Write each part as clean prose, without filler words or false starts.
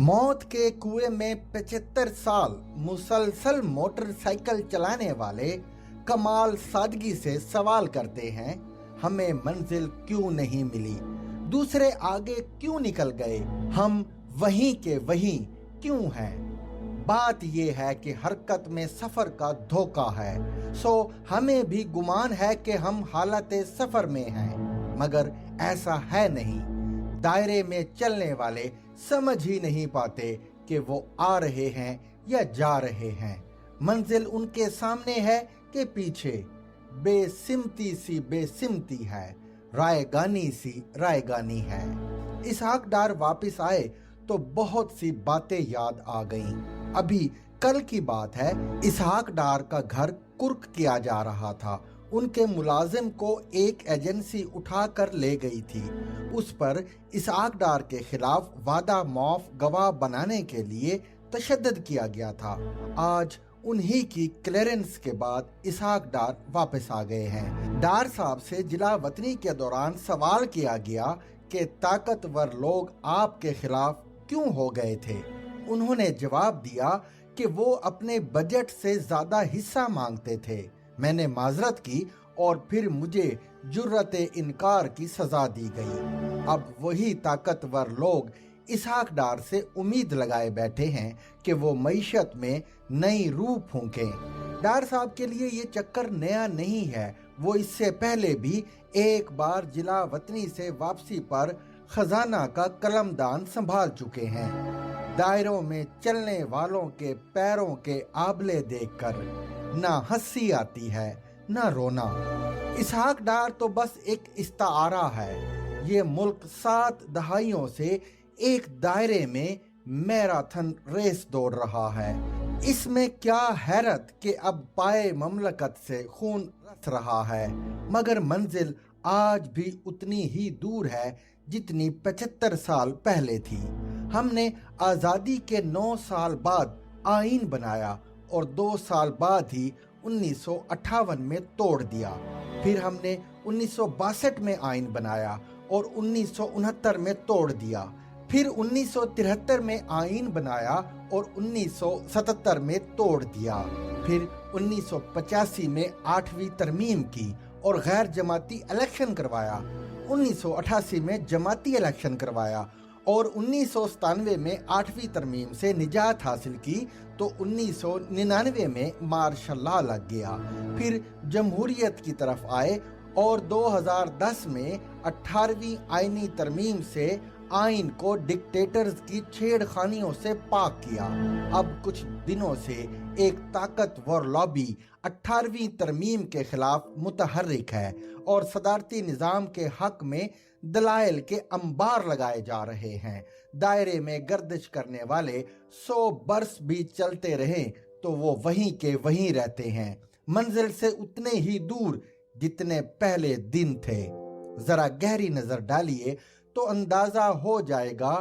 मौत के कुएं में 75 साल मुसलसल मोटरसाइकिल चलाने वाले कमाल सादगी से सवाल करते हैं, हमें मंजिल क्यों नहीं मिली, दूसरे आगे क्यों निकल गए, हम वहीं के वहीं क्यों हैं। बात ये है कि हरकत में सफर का धोखा है, सो हमें भी गुमान है कि हम हालत सफर में हैं, मगर ऐसा है नहीं। दायरे में चलने वाले समझ ही नहीं पाते कि वो आ रहे हैं या जा रहे हैं। मंजिल उनके सामने है कि पीछे। बेसिमती सी बेसिमती है, रायगानी सी रायगानी है। इसहाक डार वापस आए तो बहुत सी बातें याद आ गईं। अभी कल की बात है, इसहाक डार का घर कुर्क किया जा रहा था। उनके मुलाजिम को एक एजेंसी उठा कर ले गई थी। उस पर इसहाक डार के खिलाफ वादा मौफ गवाह बनाने के लिए तशद्दुद किया गया था। आज उन्हीं की क्लियरेंस के बाद इसहाक डार वापस आ गए हैं। डार साहब से जिला वतनी के दौरान सवाल किया गया कि ताकतवर लोग आपके खिलाफ क्यों हो गए थे। उन्होंने जवाब दिया कि वो अपने बजट से ज्यादा हिस्सा मांगते थे। मैंने माजरत की और फिर मुझे जुर्रत इनकार की सजा दी गई। अब वही ताकतवर लोग इसहाक डार से उम्मीद लगाए बैठे हैं कि वो मईशत में नई रूह फूंकें। डार साहब के लिए ये चक्कर नया नहीं है। वो इससे पहले भी एक बार जिला वतनी से वापसी पर खजाना का कलमदान संभाल चुके हैं। दायरों में चलने वालों के पैरों के आबले देखकर ना हंसी आती है ना रोना। इसहाक डार तो बस एक इस्तारा है। ये मुल्क 7 दहाइयों से एक दायरे में मैराथन रेस दौड़ रहा है। इसमें क्या हैरत कि अब पाए ममलकत से खून रस रहा है, मगर मंजिल आज भी उतनी ही दूर है जितनी 75 साल पहले थी। हमने आज़ादी के 9 साल बाद आईन बनाया और 2 साल बाद ही 1958 में तोड़ दिया। फिर हमने 1962 में आईन बनाया और 1969 में तोड़ दिया। फिर 1973 में आईन बनाया और 1977 में तोड़ दिया। फिर 1985 में 8वीं तरमीम की और गैर जमाती इलेक्शन करवाया। 1988 में जमाती इलेक्शन करवाया और 1997 में 8वीं तरमीम से निजात हासिल की तो 1999 में मार्शल लॉ लग गया। फिर जमहूरियत की तरफ आए और 2010 में 18वीं आईनी तरमीम से आइन को डिक्टेटर्स की छेड़खानियों से पाक किया। अब कुछ दिनों से एक ताकतवर लॉबी 18वीं तरमीम के खिलाफ मुतहर्रिक है और सदारती निज़ाम के हक में दलाइल के अंबार लगाए जा रहे हैं। दायरे में गर्दिश करने वाले 100 बरस भी चलते रहे तो वो वहीं के वहीं रहते हैं, मंजिल से उतने ही दूर जितने पहले दिन थे। जरा गहरी नजर डालिए तो अंदाजा हो जाएगा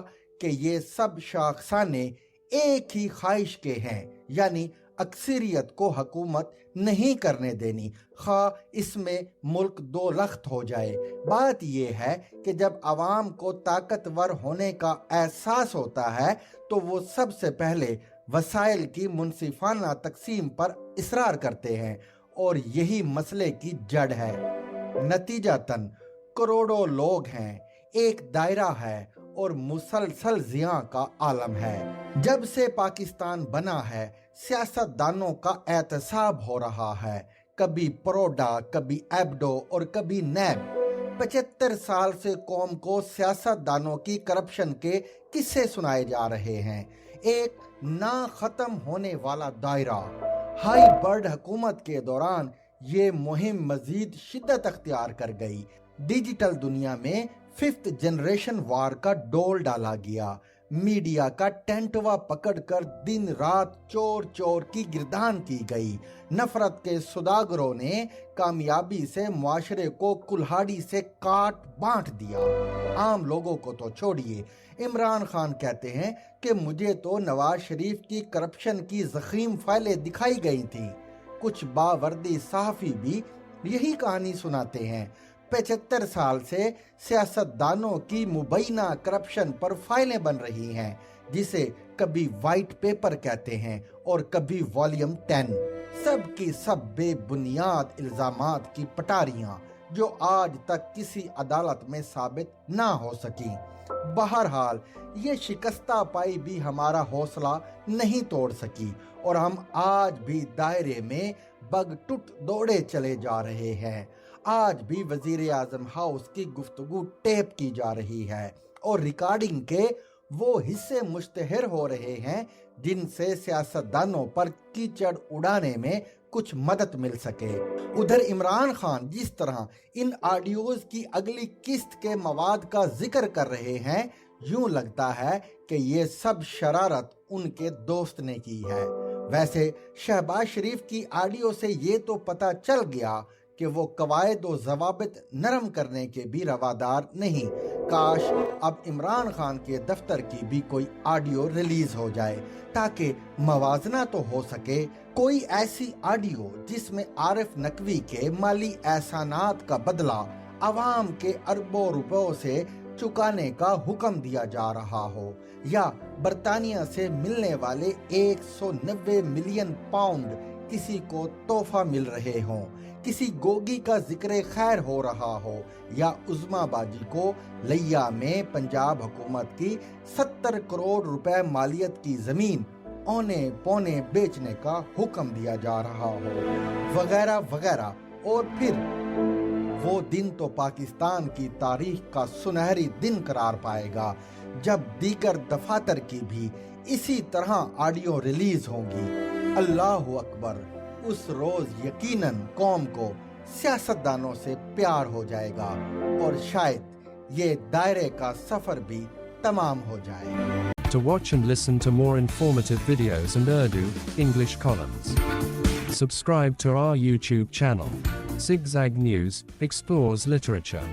कि ये सब शाखसाने एक ही ख्वाहिश के हैं, यानी अक्सरियत को हुकूमत नहीं करने देनी, खा इसमें मुल्क दो लख्त हो जाए। बात यह है कि जब आवाम को ताकतवर होने का एहसास होता है तो वो सबसे पहले वसाइल की मुनसिफाना तकसीम पर इसरार करते हैं और यही मसले की जड़ है। नतीजतन करोड़ों लोग हैं, एक दायरा है और मुसलसल जिया का आलम है। जब से पाकिस्तान बना है सियासतदानों का एहतसाब हो रहा है, कभी परोडा, कभी एब्डो और कभी नैब। 75 साल से कौम को सियासतदानों की करप्शन के किस्से सुनाए जा रहे हैं। एक ना खत्म होने वाला दायरा। हाई बर्ड हुकूमत के दौरान ये मुहिम मजीद शिद्दत अख्तियार कर गई। डिजिटल दुनिया में 5th जनरेशन वार का डोल डाला गया। मीडिया का टेंटवा पकड़कर दिन रात चोर चोर की गिरदान की गई। नफरत के सुदागरों ने कामयाबी से मुआशरे को कुल्हाड़ी से काट बांट दिया। आम लोगों को तो छोड़िए, इमरान खान कहते हैं कि मुझे तो नवाज शरीफ की करप्शन की ज़ख़ीम फाइलें दिखाई गई थी। कुछ बावर्दी सहाफ़ी भी यही कहानी सुनाते हैं। 75 साल से सियासतदानों की मुबैना करप्शन पर फाइलें बन रही हैं। जिसे कभी व्हाइट पेपर कहते हैं और कभी वॉल्यूम 10, सब की सब बेबुनियाद इल्जामात की पटारियां जो आज तक किसी अदालत में साबित ना हो सकी। बहरहाल ये शिकस्ता पाई भी हमारा हौसला नहीं तोड़ सकी और हम आज भी दायरे में बगटुट दौड़े चले जा रहे हैं। आज भी वजीर आजम हाउस की गुफ्तगू टेप की जा रही है और रिकॉर्डिंग के वो हिस्से मुश्तहर हो रहे हैं जिनसे सियासतदानों पर कीचड़ उड़ाने में कुछ मदद मिल सके। उधर इमरान खान जिस तरह इन ऑडियोज की अगली किस्त के मवाद का जिक्र कर रहे हैं, यूं लगता है कि ये सब शरारत उनके दोस्त ने की है। वैसे शहबाज शरीफ की ऑडियो से ये तो पता चल गया कि वो कवायद व ज़वाबित नरम करने के भी रवादार नहीं। काश अब इमरान खान के दफ्तर की भी कोई ऑडियो रिलीज हो जाए ताकि मवाजना तो हो सके। कोई ऐसी ऑडियो जिसमें आरिफ नकवी के माली एहसानात का बदला अवाम के अरबों रुपयों से चुकाने का हुक्म दिया जा रहा हो, या बरतानिया से मिलने वाले 190 मिलियन पाउंड किसी को तोहफा मिल रहे हों, किसी गोगी का जिक्र खैर हो रहा हो, या उज़्मा बाजी को लिया में पंजाब हुकूमत की 70 करोड़ रुपए मालियत की जमीन औने पौने बेचने का हुक्म दिया जा रहा हो, वगैरह वगैरह। और फिर वो दिन तो पाकिस्तान की तारीख का सुनहरी दिन करार पाएगा जब दीगर दफातर की भी इसी तरह ऑडियो रिलीज होंगी। अल्लाहु अकबर, उस रोज यकीनन कौम को सियासतदानों से प्यार हो जाएगा और शायद ये दायरे का सफर भी तमाम हो जाए। To watch and listen to more informative videos and Urdu, English columns, subscribe to our YouTube channel. Zigzag News explores literature,